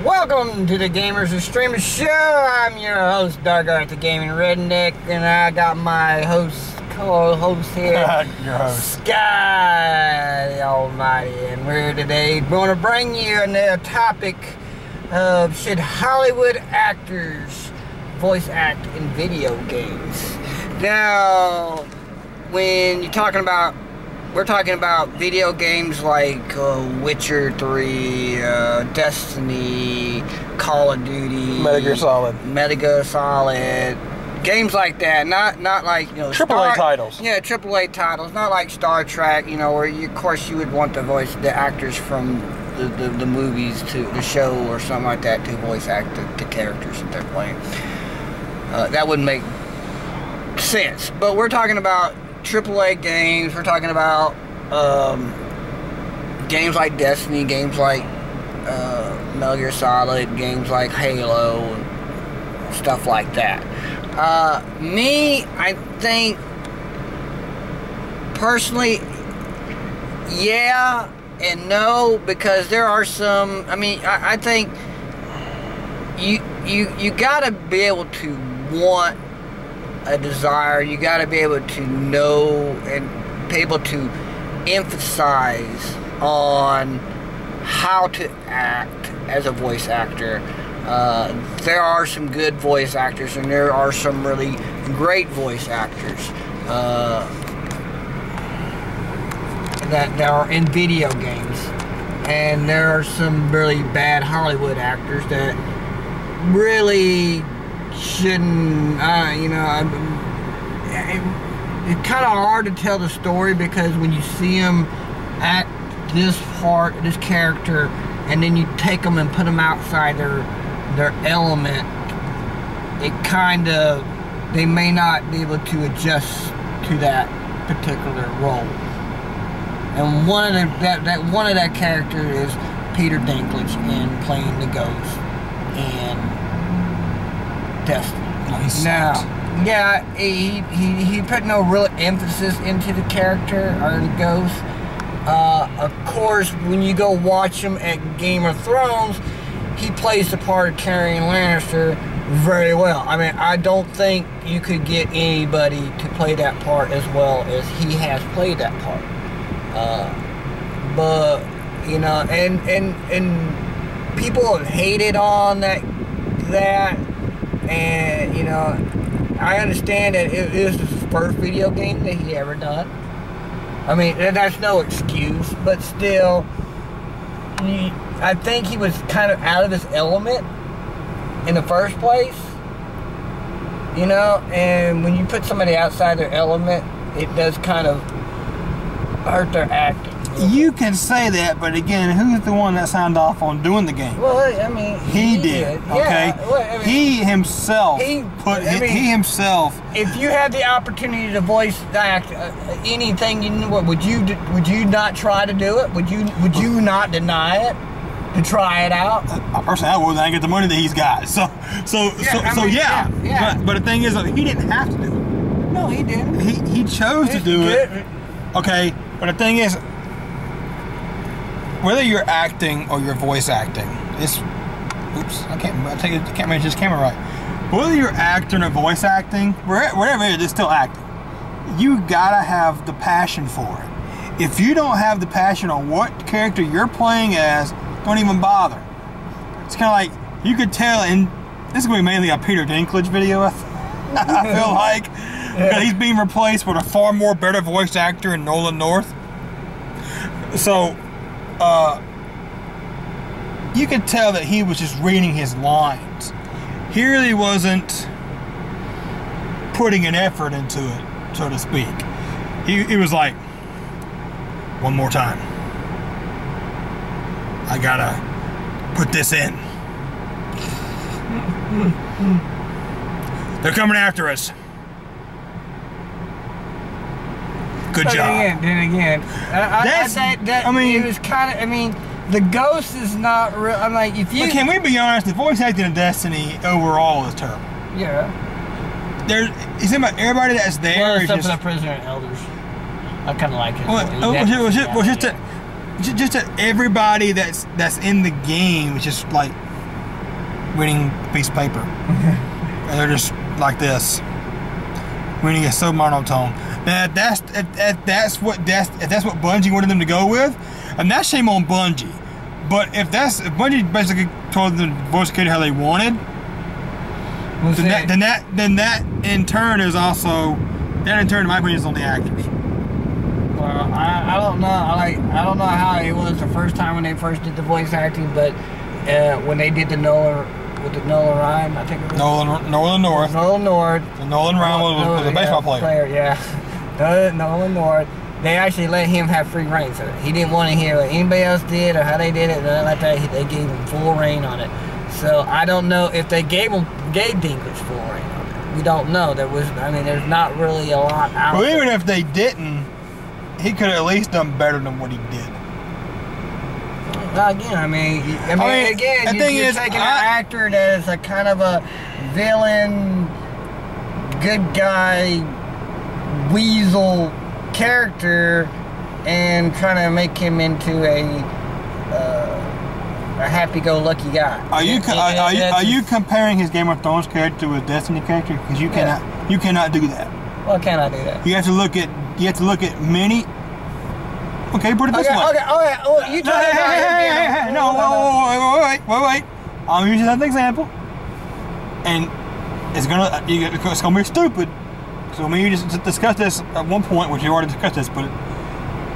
Welcome to the Gamer Xtremist Show. I'm your host, Dark the Gaming Redneck, and I got my co-host here, your host, Sky the Almighty, and we're today going to bring you a topic of should Hollywood actors voice act in video games. Now, when you're talking about, we're talking about video games like Witcher 3, Destiny, Call of Duty, Metal Gear Solid, games like that. Not like, you know, AAA titles. Yeah, AAA titles. Not like Star Trek, you know, where of course you would want the actors from the movies to the show or something like that to voice act the characters that they're playing. That wouldn't make sense. But we're talking about AAA games. We're talking about games like Destiny, games like Metal Gear Solid, games like Halo, and stuff like that. I think personally, yeah and no, because there are some. I mean, I think you gotta be able to want a desire. You got to be able to know and be able to emphasize on how to act as a voice actor. There are some good voice actors, and there are some really great voice actors that are in video games, and there are some really bad Hollywood actors that really shouldn't, you know, it's kind of hard to tell the story, because when you see them act this character, and then you take them and put them outside their element, it kind of, they may not be able to adjust to that particular role. And one of that character is Peter Dinklage in playing the Ghost and Destiny. Now, yeah, he put no real emphasis into the character or the Ghost. Of course, when you go watch him at Game of Thrones, he plays the part of Tyrion Lannister very well. I mean, I don't think you could get anybody to play that part as well as he has played that part. But you know, and people have hated on that. And, you know, I understand that it is his first video game that he ever done. I mean, that's no excuse, but still, I think he was kind of out of his element in the first place. You know, and when you put somebody outside their element, it does kind of hurt their acting. You can say that, but again, who's the one that signed off on doing the game? Well, I mean, he did. Okay, yeah, well, I mean, he himself he himself. If you had the opportunity to voice act anything, you know, would you not try to do it? Would you not deny it to try it out? Personally, I would. I get the money that he's got. So yeah. But the thing is, he didn't have to do it. No, he didn't. He chose to do it. Okay, but the thing is, whether you're acting or you're voice acting, I can't manage this camera right. Whether you're acting or voice acting, wherever it is, it's still acting. You gotta have the passion for it. If you don't have the passion on what character you're playing as, don't even bother. It's kind of like, you could tell, and this is going to be mainly a Peter Dinklage video, I feel like. Because he's being replaced with a far more better voice actor in Nolan North. So, you could tell that he was just reading his lines. He really wasn't putting an effort into it, so to speak. He was like, one more time. I gotta put this in. They're coming after us. Good job. Then again, I mean, it was kind of. I mean, the Ghost is not real. I'm like, if you. But can we be honest? The voice acting in Destiny overall is terrible. Yeah. He's talking about everybody that's there. Well, except for the Prisoner and Elders. I kind of like it. Well, just that everybody that's in the game is just like reading a piece of paper. And they're just like this. Reading it so monotone. If that's what Bungie wanted them to go with, and that's shame on Bungie. But if Bungie basically told the voice actor how they wanted, then that in turn is also, that in turn in my opinion is on the actors. Well, I don't know. I don't know how it was the first time when they first did the voice acting, but when they did the Nolan Ryan, I think it was Nolan North. Nolan North. So Nolan Ryan was a baseball player. Yeah. Nolan North. They actually let him have free reign, so he didn't want to hear what anybody else did or how they did it. Nothing like that. They gave him full reign on it. So I don't know if they gave Dinklage full reign on it. We don't know. There's not really a lot out there. Well, even if they didn't, he could have at least done better than what he did. Again, you're taking an actor that is a kind of a villain, good guy, weasel character, and trying to make him into a happy-go-lucky guy. Are you comparing his Game of Thrones character to his Destiny character? Because you cannot do that. Well, can I do that? You have to look at many. Okay, put it this way. Okay. Oh, you talking about him? Wait. I'm using that example, and it's gonna be stupid. So me, you just discuss this at one point, which you already discussed this, but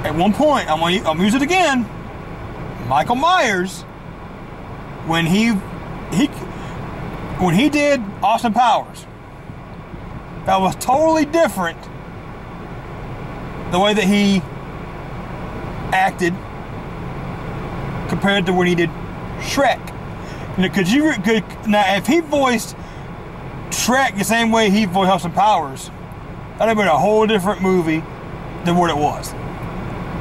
at one point, I'm gonna use it again. Michael Myers, when he did Austin Powers, that was totally different. The way that he acted compared to when he did Shrek. Now, if he voiced Shrek the same way he voiced Austin Powers, that'd have been a whole different movie than what it was.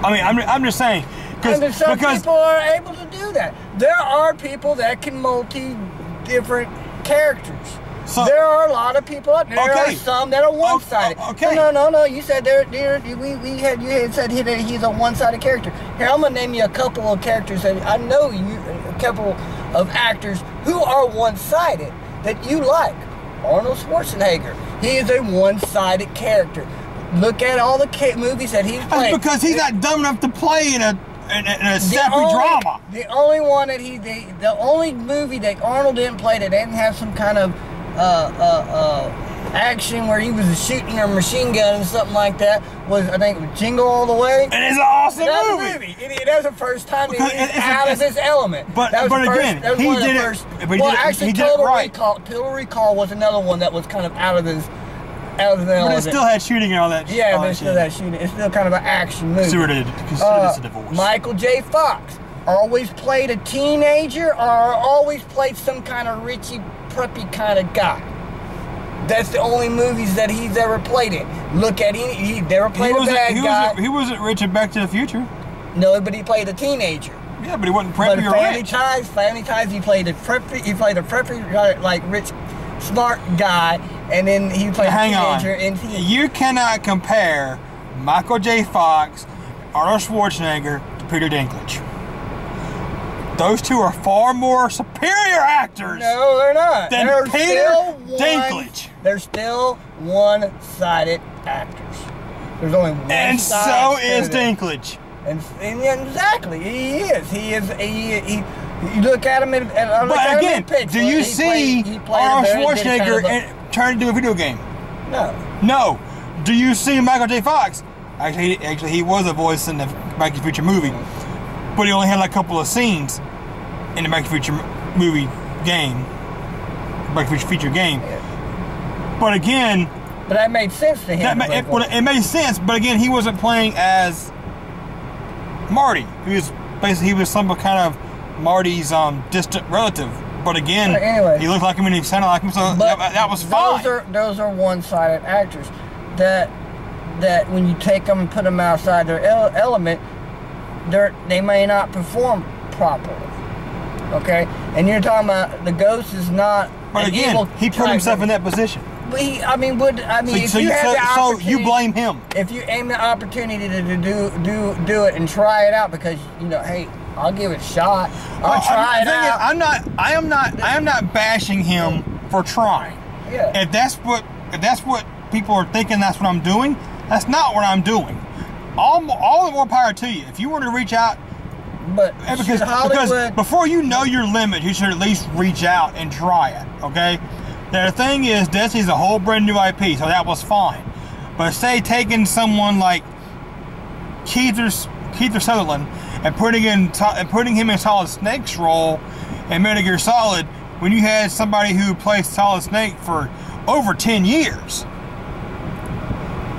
I mean, I'm just saying. And some people are able to do that. There are people that can multi-different characters. So, there are a lot of people out there. There are some that are one-sided. Okay. No. You said you had said he's a one-sided character. Here, I'm gonna name you a couple of characters that I know a couple of actors who are one-sided that you like. Arnold Schwarzenegger. He is a one-sided character. Look at all the movies that he's played. That's because he's not dumb enough to play in a sappy drama. The only one that the only movie that Arnold didn't play that didn't have some kind of action where he was shooting a machine gun and something like that was, I think, Jingle All the Way. And it's an awesome movie. That's the first time he was out of his element. But again, he did it. Total Recall was another one that was kind of out of his element. But it still had shooting and all that. Yeah, but it still had shooting. It's still kind of an action movie. Consider it a divorce. Michael J. Fox always played a teenager or always played some kind of Richie preppy kind of guy. That's the only movies that he's ever played in. Look at him. He never played a bad guy. He wasn't rich in Back to the Future. No, but he played a teenager. Yeah, but he wasn't preppy or rich. Family Ties, he played a preppy, like rich, smart guy, and then he played a teenager. You cannot compare Michael J. Fox, Arnold Schwarzenegger to Peter Dinklage. Those two are far more superior actors. No, they're not. Than Peter Dinklage. They're still one-sided actors. There's only one. And so is Dinklage. And exactly, he is. He you look at him but again, do you see Arnold Schwarzenegger turn into a video game? No. No. Do you see Michael J. Fox? Actually, he was a voice in the Back to the Future movie, but he only had like a couple of scenes in the Back to the Future movie game, Back to the Future game. Yeah. But again, but that made sense to him. It made sense, but again, he wasn't playing as Marty. He was some kind of Marty's distant relative. But again, he looked like him and he sounded like him, so that was fine. Those are one-sided actors that when you take them and put them outside their element, they may not perform properly. Okay, and you're talking about the ghost is not. But again, he put himself in that position. But if you had the opportunity, so you blame him. If you aim the opportunity to do it and try it out, because hey, I'll give it a shot. I'll try it out. I am not bashing him for trying. Yeah. If that's what people are thinking, that's what I'm doing. That's not what I'm doing. All the more power to you. If you were to reach out, but because before you know your limit, you should at least reach out and try it. Okay. Now the thing is, Destiny's a whole brand new IP, so that was fine. But say taking someone like Keith Sutherland and putting him in Solid Snake's role in Metal Gear Solid, when you had somebody who played Solid Snake for over 10 years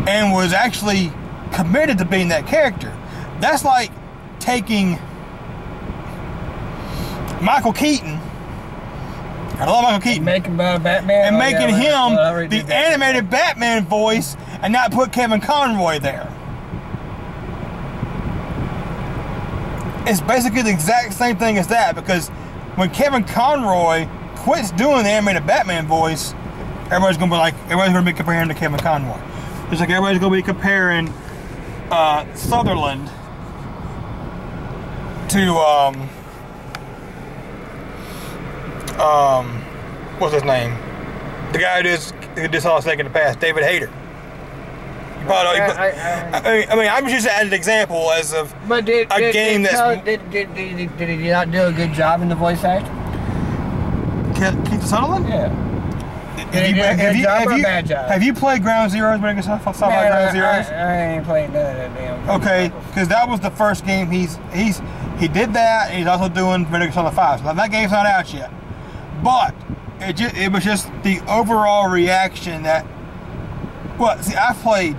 and was actually committed to being that character. That's like taking Michael Keaton, I love Michael Keaton, making Batman, and making him the animated Batman voice and not put Kevin Conroy there. It's basically the exact same thing as that, because when Kevin Conroy quits doing the animated Batman voice, everybody's gonna be comparing him to Kevin Conroy. It's like everybody's gonna be comparing Sutherland to what's his name? The guy who did Solid Snake in the past, David Hayter. I mean, I'm just adding an example as of did he not do a good job in the voice act? Keith Sutherland? Yeah. Have you played Ground Zeroes? Ground Zeroes? I ain't played none of that damn. Okay, because that was the first game he did that, and he's also doing Metal Gear Solid 5. So that game's not out yet, but it was just the overall reaction that. Well, see, I played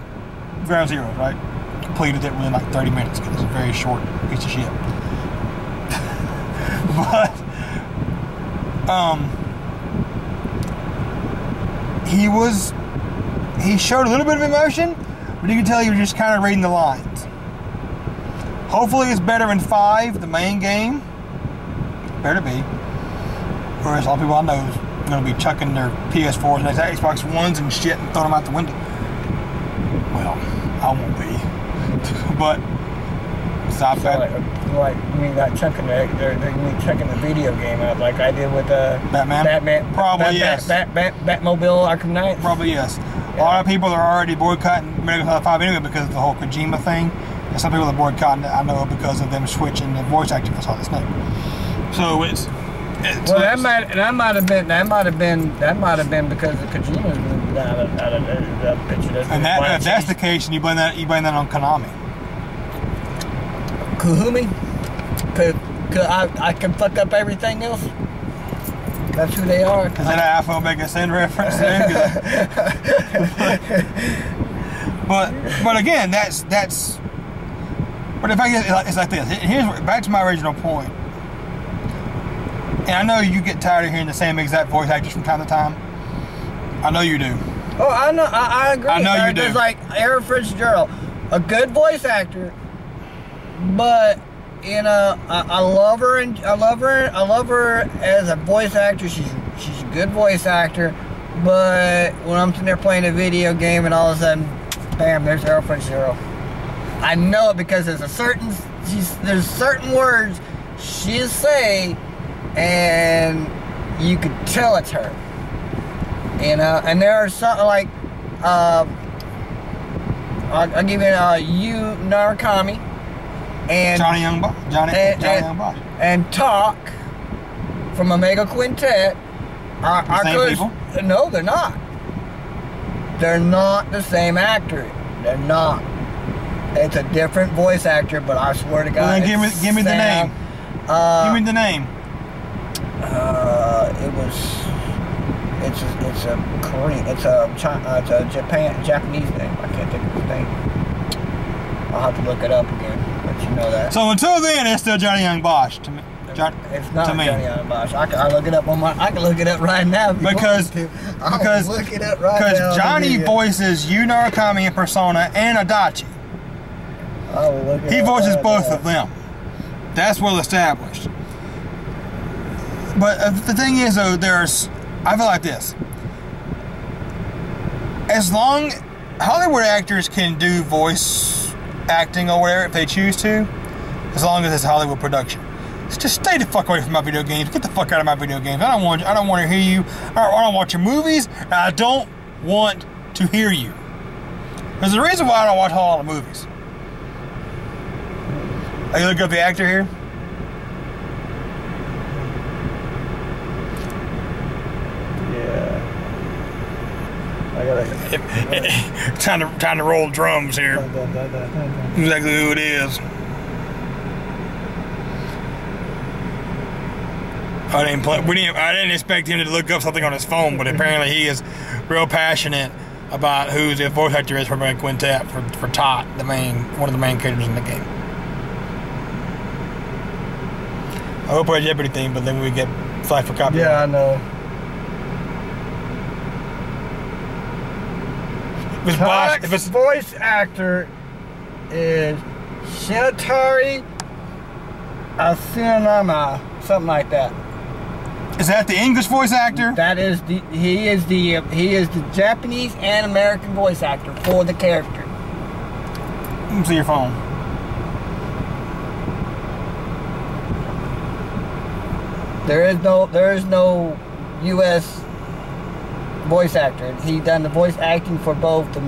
Ground Zeroes, right? Completed it within like 30 minutes because it's a very short piece of shit. But he showed a little bit of emotion, but you can tell he was just kind of reading the lines. Hopefully it's better in 5, the main game. Better be. Whereas a lot of people I know is going to be chucking their PS4s and their Xbox Ones and shit and throwing them out the window. Well, I won't be. But stop that. Like you mean that chucking the video game out like I did with Batman? Probably yes. Batmobile Arkham Knight? Probably yes. Yeah. A lot of people are already boycotting Metal Gear Solid 5 anyway because of the whole Kojima thing. And some people are boycotting it, I know, because of them switching the voice acting for Solid Snake. So it's well, that might have been because of Kojima's moved out of the picture. And if that's the case, and you blame that on Konami. Kahumi? Cause I can fuck up everything else. That's who they are. Is that an Alpha Omega Sin reference? but again, that's. But the fact is, it's like this. Here's back to my original point. And I know you get tired of hearing the same exact voice actors from time to time. I know you do. Oh, I know. I agree. I know you do. It's like Aaron Fitzgerald, a good voice actor, but you know, I love her and I love her as a voice actor. She's a good voice actor, but when I'm sitting there playing a video game and all of a sudden, bam, there's Aaron Fitzgerald. I know it because there's certain words she'll say, and you could tell it's her. You know, and there are something like I'll give you Narukami and Johnny Young Bosch and Talk from Omega Quintet are same people? No, they're not. They're not the same actor. They're not. It's a different voice actor, but I swear to God. Well, then give me the name. Give me the name. It's a Korean. It's a Japanese name. I can't think of his name. I'll have to look it up again, but you know that. So until then, it's still Johnny Young Bosch to me. It's not Johnny Young Bosch. I can look it up I can look it up right now. Because Johnny voices Yu Narukami in Persona and Adachi. He voices both of them. That's well established. But the thing is, though, I feel like this. As long Hollywood actors can do voice acting or whatever if they choose to, as long as it's a Hollywood production. Just stay the fuck away from my video games. Get the fuck out of my video games. I don't want to hear you. I don't watch your movies. And I don't want to hear you. There's a reason why I don't watch a lot of movies. Are you looking up the actor here? Yeah. I gotta. Time to roll drums here. Exactly who it is. I didn't expect him to look up something on his phone, but apparently he is real passionate about who the voice actor is for my Quintet for Tot, one of the main characters in the game. I hope I Jeopardy theme, but then we get flagged for copyright. Yeah, I know. If it's voice actor is Shintari Asinama, something like that. Is that the English voice actor? That is he is the Japanese and American voice actor for the character. Let me see your phone. There is no U.S. voice actor. He done the voice acting for both the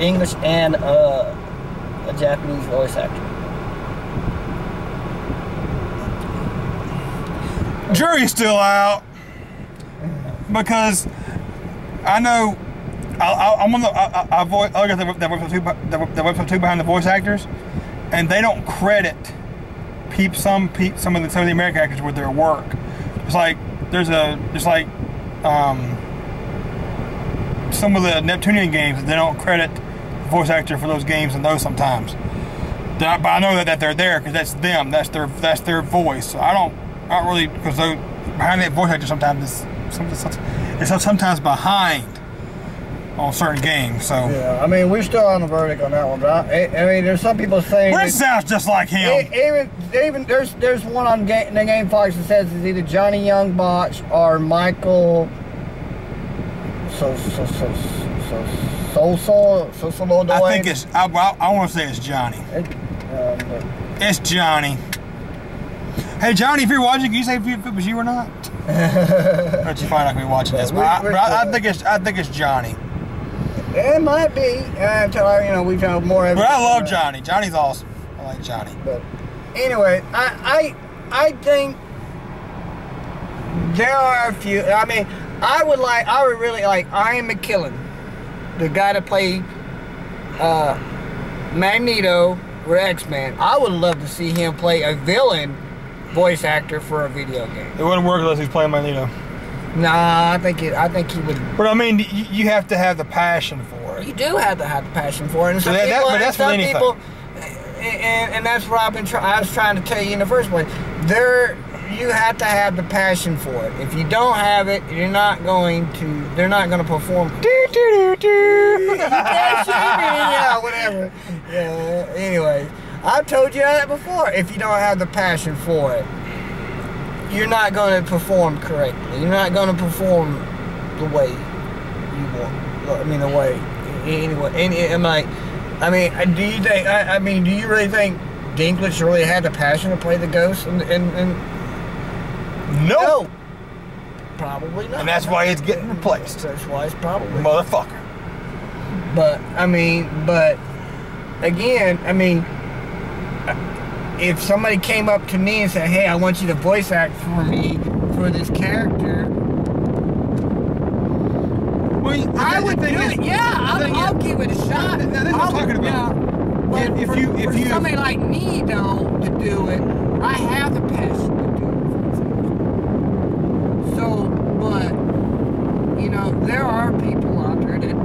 English and a Japanese voice actor. Jury's still out because I know I'm on the I got the website too behind the voice actors, and they don't credit some of the American actors with their work. It's like some of the Neptunian games, they don't credit the voice actor for those games and those sometimes. But I know that they're there because that's them. That's their voice. So I don't really, because behind that voice actor sometimes it's sometimes behind on certain games. So yeah, I mean we're still on the verdict on that one. But I mean there's some people saying that sounds just like him. Even there's one on the Game Fox that says it's either Johnny Young Botch or Michael. I think it's. I want to say it's Johnny. It's Johnny. Hey Johnny, if you're watching, can you say if it was you or not? But you probably not gonna be watching this. But I think it's Johnny. It might be until we've had more evidence. But I love Johnny. Johnny's awesome. I like Johnny. But anyway, I think there are a few. I mean. I would really like Ian McKellen, the guy that played Magneto or X-Men. I would love to see him play a villain voice actor for a video game. It wouldn't work unless he's playing Magneto. Nah, I think he would. But I mean, you have to have the passion for it. You do have to have the passion for it. And but that's with anything. People, and that's what I was trying to tell you in the first place. You have to have the passion for it. If you don't have it, they're not going to perform. Yeah, whatever. Yeah, anyway, I've told you that before. If you don't have the passion for it, you're not going to perform correctly. You're not going to perform the way you want. I mean, the way. Anyway, do you really think Dinklage really had the passion to play the ghost and No. Probably not. And that's why it's getting replaced. That's why it's probably motherfucker. But again, if somebody came up to me and said, "Hey, I want you to voice act for me for this character," I would do it. Yeah, I'll give it a shot. That's what I'm talking about. But if you somebody like me though to do it, I have the passion. So, but, there are people out there that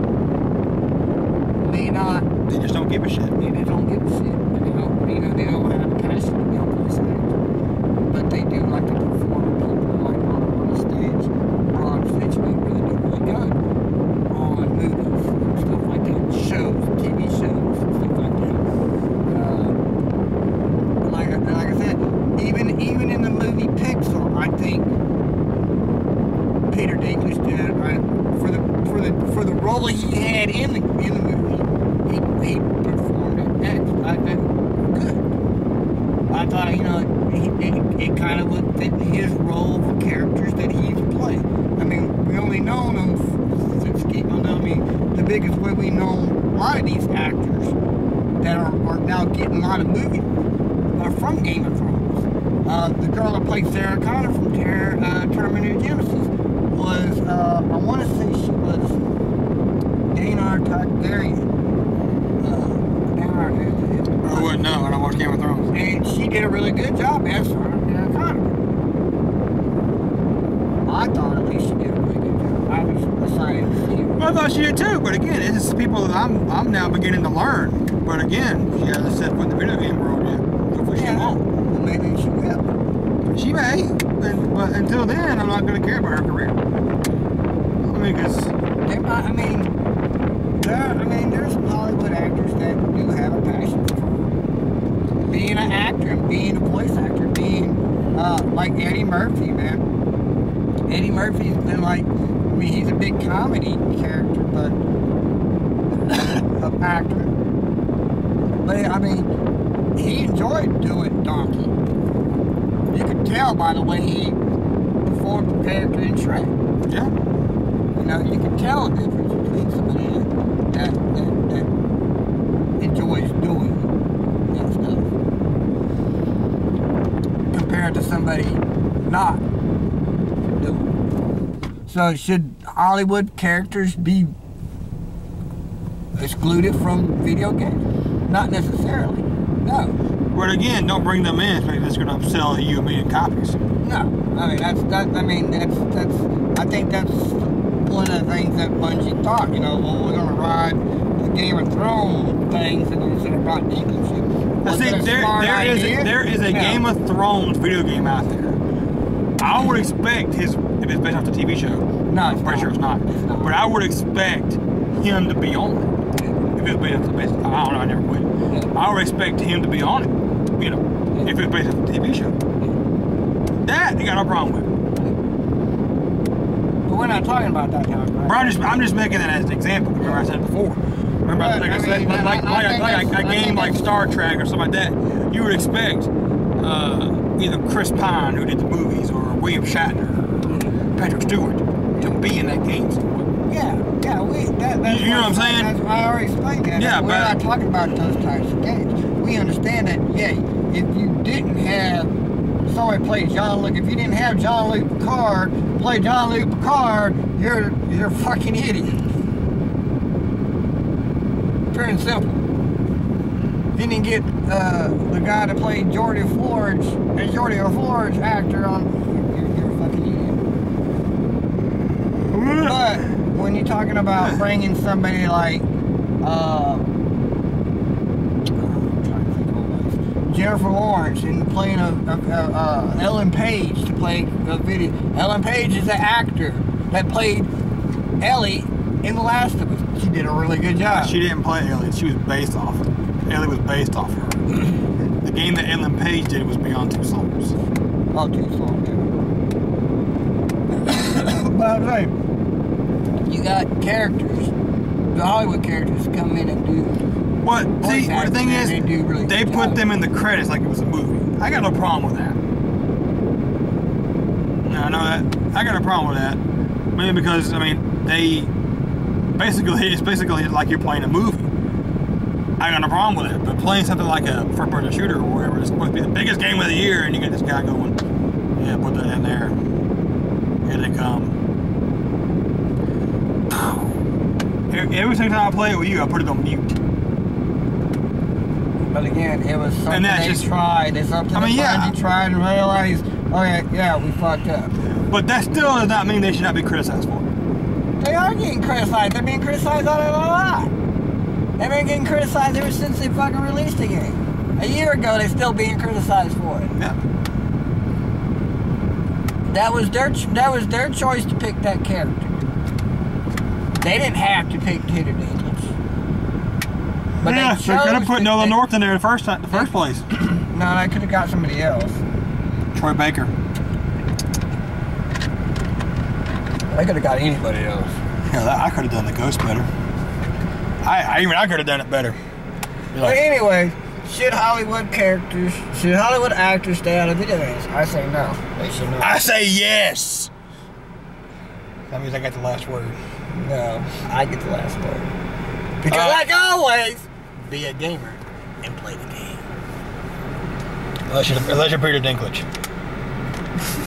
may not. They just don't give a shit. They don't give a shit. And they don't have the passion to be a voice actor. But they do like to perform people like on the stage. Or on stage, they really do really good. On movies and stuff like that. Shows, TV shows, and stuff like that. Like I said, even in the movie Pixar, I think Peter Dinklage did it right for the role he had in the movie. He performed it good. I thought it kind of would fit his role for characters that he used to play. I mean, we only known him since Game of Thrones. I mean, the biggest way we know a lot of these actors that are now getting a lot of movies are from Game of Thrones. The girl that played Sarah Connor from Terminator Genesis was, I want to say she was Dana Targaryen. I wouldn't know. I don't watch Game of Thrones. And she did a really good job as Sarah Connor. I thought at least she did a really good job. I was excited to see her. Well, I thought she did too, but again, it's just people that I'm now beginning to learn. But again, she hasn't set foot in the video game world yet. Hopefully she won't. Well, maybe she will. She may, but until then, I'm not going to care about her career. I mean, because there's some Hollywood actors that do have a passion for being an actor and being a voice actor, being like Eddie Murphy, man. Eddie Murphy's been like, I mean, he's a big comedy character, but an actor. But I mean, he enjoyed doing Donkey. You could tell by the way he performed the character in Shrek. yeah. You know, you can tell the difference between somebody that enjoys doing that stuff compared to somebody not doing it. So should Hollywood characters be excluded from video games? Not necessarily. No. But again, don't bring them in. That's going to sell you a million copies. No. I mean, I think that's one of the things that Bungie thought, you know, well, we're going to ride the Game of Thrones things and instead of writing English. See, there is a Game of Thrones video game out there. I would expect if it's based off the TV show. No, I'm pretty sure it's not. But I would expect him to be on it. If it's based off the base, I don't know, I never played it. I would expect him to be on it, you know, if it's based off the TV show. That, you got no problem with. But we're not talking about that kind of But I'm just making that as an example. Remember I said it before. Remember, like I said, like a game like Star Trek or something like that, you would expect either Chris Pine, who did the movies, or William Shatner, or Patrick Stewart, to be in that game. Yeah, that's you know what I'm saying? I already explained that. Yeah, we're not talking about those types of games. We understand that, yeah, if you didn't have somebody play Jean-Luc, if you didn't have Jean-Luc Picard play Jean-Luc Picard, you're a fucking idiot. Pure and simple. If you didn't get the guy to play Geordie Forge, a Geordie Forge actor on, you're a fucking idiot. But when you're talking about bringing somebody like Jennifer Lawrence and playing Ellen Page to play a video. Ellen Page is the actor that played Ellie in The Last of Us. She did a really good job. She didn't play Ellie. She was based off her. Ellie was based off her. The game that Ellen Page did was Beyond Two Souls. Oh, Two Souls, yeah. But I'm saying, you got characters, the Hollywood characters come in and do. What? See, the thing is, they put them in the credits like it was a movie. I got no problem with that. I know that. I got no problem with that. Maybe because, I mean, it's basically like you're playing a movie. I got no problem with it. But playing something like a first-person shooter or whatever, it's supposed to be the biggest game of the year, and you get this guy going, yeah, put that in there. Here they come. Every single time I play it with you, I put it on mute. But again, it was something they tried. It's something Bungie tried and realized, okay, yeah, we fucked up. But that still does not mean they should not be criticized for it. They are getting criticized. They're being criticized on it a lot. They've been getting criticized ever since they fucking released the game. A year ago, they're still being criticized for it. Yeah. That was their choice to pick that character. They didn't have to pick Tater Daniels. But yeah, they could have put Nolan North in there in the first place. No, they could have got somebody else. Troy Baker. They could have got anybody else. Yeah, I could have done the Ghost better. I could have done it better. But anyway, Should Hollywood actors stay out of video games? I say no. They should not. I say yes. That means I got the last word. No, I get the last word. Because like always, be a gamer and play the game. Unless you're Peter Dinklage.